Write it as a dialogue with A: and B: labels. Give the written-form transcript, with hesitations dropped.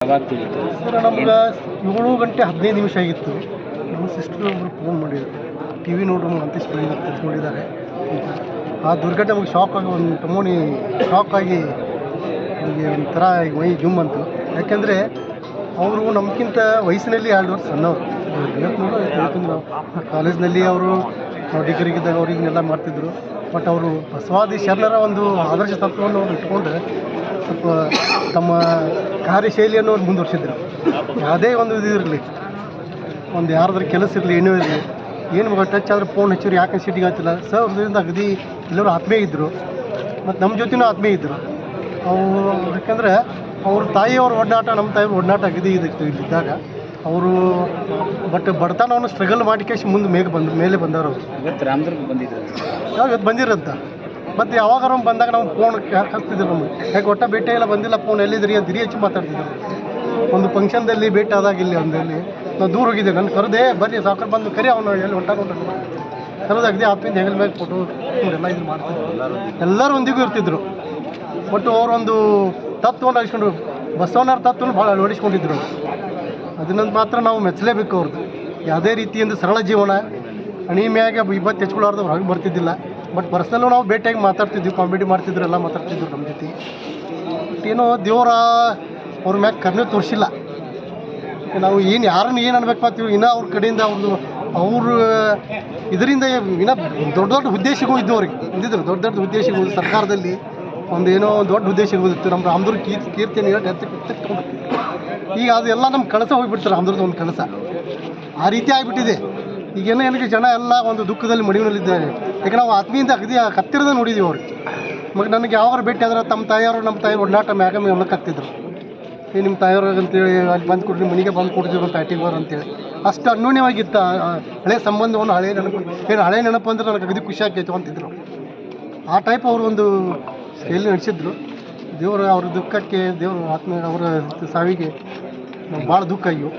A: ಯಾವಾಗ ತಿಳಿತು
B: ಸರ್? ನಮ್ಗೆ 7:15 ಆಗಿತ್ತು. ನಮ್ಮ ಸಿಸ್ಟರ್ ಒಬ್ಬರು ಫೋನ್ ಮಾಡಿದ್ರು, ಟಿ ವಿ ನೋಡ್ರು ಅಂತೀಶ್ ತಿಳಿಸ್ಕೊಂಡಿದ್ದಾರೆ ಅಂತ. ಆ ದುರ್ಘಟನೆ ನಮಗೆ ಶಾಕ್ ಆಗಿ ಒಂದು ಟಮೋನಿ ಶಾಕ್ ಆಗಿ ನಮಗೆ ಒಂಥರ ಮೈ ಜುಮ್ ಅಂತು. ಯಾಕೆಂದರೆ ಅವರು ನಮಗಿಂತ ವಯಸ್ಸಿನಲ್ಲಿ 2 ವರ್ಷ ಸಣ್ಣವರು. ಹೇಳ್ತೀನಿ ನಾವು ಕಾಲೇಜ್ನಲ್ಲಿ ಅವರು ನಾವು ಡಿಗ್ರಿಗಿದ್ದಾಗ ಅವ್ರಿಗೆಲ್ಲ ಮಾಡ್ತಿದ್ರು. ಬಟ್ ಅವರು ಬಸವಾದಿ ಶರಣರ ಒಂದು ಆದರ್ಶ ತತ್ವವನ್ನು ಅವ್ರು ಇಟ್ಕೊಂಡು ಸ್ವಲ್ಪ ತಮ್ಮ ಕಾರ್ಯಶೈಲಿಯನ್ನು ಅವ್ರು ಮುಂದುವರ್ಸಿದ್ರು. ಯಾವುದೇ ಒಂದು ಇದಿರಲಿ, ಒಂದು ಯಾರಾದ್ರೂ ಕೆಲಸ ಇರಲಿ, ಏನೂ ಇರಲಿ, ಏನು ಟಚ್ ಆದ್ರೆ ಫೋನ್ ಹಚ್ಚಿದ್ರು, ಯಾಕೆ ಸಿಟಿಗೆ ಆಗ್ತಿಲ್ಲ ಸರ್. ಅದರಿಂದ ಅಗದಿ ಎಲ್ಲರೂ ಆತ್ಮೀಯ ಇದ್ದರು, ಮತ್ತು ನಮ್ಮ ಜೊತೆನೂ ಆತ್ಮೀಯ ಇದ್ದರು. ಅವರು ಯಾಕಂದರೆ ಅವ್ರ ತಾಯಿಯವ್ರ ಒಡನಾಟ, ನಮ್ಮ ತಾಯಿ ಒಡನಾಟ ಅಗದಿ ಇದಿತ್ತು ಇಲ್ಲಿದ್ದಾಗ. ಅವರು ಬಟ್ ಬಡತನವನ್ನು ಸ್ಟ್ರಗಲ್ ಮಾಡಿಕೇಶ್ ಮುಂದೆ ಮೇಲೆ ಬಂದವರು ಅವರು.
A: ಇವತ್ತು ರಾಮದುರ್ಗ ಬಂದಿದ್ರು,
B: ಇವತ್ತು ಬಂದಿರಂತ. ಮತ್ತು ಯಾವಾಗಾರ ಬಂದಾಗ ನಾವು ಫೋನ್ ಹಚ್ತಿದ್ರು ನಮಗೆ, ಯಾಕೆ ಒಟ್ಟ ಭೇಟಿ ಎಲ್ಲ ಬಂದಿಲ್ಲ, ಫೋನ್ ಎಲ್ಲಿದ್ರಿ ಅಂತ ಹಿರಿ ಹೆಚ್ಚು ಮಾತಾಡ್ತಿದ್ರು. ಒಂದು ಫಂಕ್ಷನ್ದಲ್ಲಿ ಭೇಟಿ ಆದಾಗ ಇಲ್ಲಿ ಒಂದಲ್ಲಿ ನಾವು ದೂರ ಹೋಗಿದ್ದೆ, ನನ್ನ ಕರೆದೇ ಬರ್ರಿ ಸಾಕರ್ ಬಂದು ಕರಿ, ಅವನು ಎಲ್ಲಿ ಹೊಂಟಾಗ ಕರೆದಾಗದೆ ಆತ್ಮೀಯ ಹೆಗಲ ಮೇಲೆ ಫೋಟೋ ಎಲ್ಲ ಇದು ಮಾಡ್ತಿದ್ರು. ಎಲ್ಲರೂ ಒಂದಿಗೂ ಇರ್ತಿದ್ರು. ಒಟ್ಟು ಅವರೊಂದು ತತ್ವವನ್ನು ಅಳಿಸ್ಕೊಂಡ್ರು, ಬಸವಣ್ಣರ ತತ್ವವನ್ನು ಭಾಳ ಅಳವಡಿಸ್ಕೊಂಡಿದ್ರು. ಅದನ್ನ ಮಾತ್ರ ನಾವು ಮೆಚ್ಚಲೇಬೇಕು ಅವ್ರದ್ದು. ಯಾವುದೇ ರೀತಿಯಿಂದ ಸರಳ ಜೀವನ, ಅಣಿಮೆಯಾಗೆ ವಿಭತ್ತು ಹೆಚ್ಕೊಳ್ಳಾರ್ದು ಹೊರಗೆ ಬರ್ತಿದ್ದಿಲ್ಲ. ಬಟ್ ಪರ್ಸ್ನಲ್ಲು ನಾವು ಭೇಟಿಯಾಗಿ ಮಾತಾಡ್ತಿದ್ವಿ, ಕಾಮಿಡಿ ಮಾಡ್ತಿದ್ರು, ಎಲ್ಲ ಮಾತಾಡ್ತಿದ್ರು ನಮ್ಮ ಜೊತೆ. ಬಟ್ ಏನೋ ದೇವರ ಅವ್ರ ಮ್ಯಾಗ ಕರುಣೆ ತೋರಿಸಿಲ್ಲ. ನಾವು ಯಾರನ್ನು ಏನು ಅನ್ಬೇಕು ಮಾಡ್ತೀವಿ, ಇನ್ನೂ ಅವ್ರ ಕಡೆಯಿಂದ ಅವ್ರ ಇದರಿಂದ ಇನ್ನೂ ದೊಡ್ಡ ದೊಡ್ಡ ಹುದ್ದೆಸಿಗೂ ಇದ್ದು ಅವ್ರಿಗೆ ಬಂದಿದ್ರು. ದೊಡ್ಡ ದೊಡ್ಡ ಹುದ್ದೆಸಿಗೂ ಸರ್ಕಾರದಲ್ಲಿ ಏನೋ ಒಂದು ದೊಡ್ಡ ಹುದ್ದೆಸಿಗೂ ಇತ್ತು. ನಮ್ಮ ರಾಮದುರ್ಗ ಕೀರ್ತಿಯನ್ನು ಎತ್ತಿಕೊಂಡು ಈಗ ಅದೆಲ್ಲ ನಮ್ಮ ಕಳಸ ಹೋಗಿಬಿಡ್ತಾರೆ. ರಾಮದುರ್ಗದ ಒಂದು ಕಳಸ ಆ ರೀತಿ ಆಗಿಬಿಟ್ಟಿದೆ. ಈಗೇನೋ ಏನಕ್ಕೆ ಜನ ಎಲ್ಲ ಒಂದು ದುಃಖದಲ್ಲಿ ಮಡಿನಲ್ಲಿದ್ದಾರೆ. ಯಾಕೆ ನಾವು ಆತ್ಮೀಯಿಂದ ಅಗದಿ ಹತ್ತಿರದ ನೋಡಿದ್ದೀವಿ ಅವ್ರಿಗೆ. ಮತ್ತು ನನಗೆ ಯಾವಾಗ ಭೇಟಿ ಆದ್ರೆ ನಮ್ಮ ತಾಯಿಯವರು, ನಮ್ಮ ತಾಯಿ ಒಡನಾಟ ಮ್ಯಾಗ ಹೊಲಕ್ಕಾಗ್ತಿದ್ರು. ನಿಮ್ಮ ತಾಯಿಯವ್ರಿಗೆ ಅಂತೇಳಿ ಅಲ್ಲಿ ಬಂದು ಕೊಡ್ರಿ, ಮನೆಗೆ ಬಂದು ಕೊಡ್ತೀವಿ ಪ್ಯಾಟಿಗೆ ಬರೋ ಅಂತೇಳಿ. ಅಷ್ಟು ಅನ್ಯೋನ್ಯವಾಗಿತ್ತು ಹಳೆ ಸಂಬಂಧವನ್ನು. ಹಳೆ ನೆನಪು ಅಂದ್ರೆ ನನಗೆ ಅಗದಿ ಖುಷಿ ಆಗ್ತೈತೆ ಅಂತಿದ್ರು. ಆ ಟೈಪ್ ಅವರು ಒಂದು ಎಲ್ಲಿ ನಡೆಸಿದ್ರು. ದೇವರು ಅವ್ರ ದುಃಖಕ್ಕೆ, ದೇವರು ಆತ್ಮ ಅವರ ಸಾವಿಗೆ ಭಾಳ ದುಃಖ. ಅಯ್ಯೋ.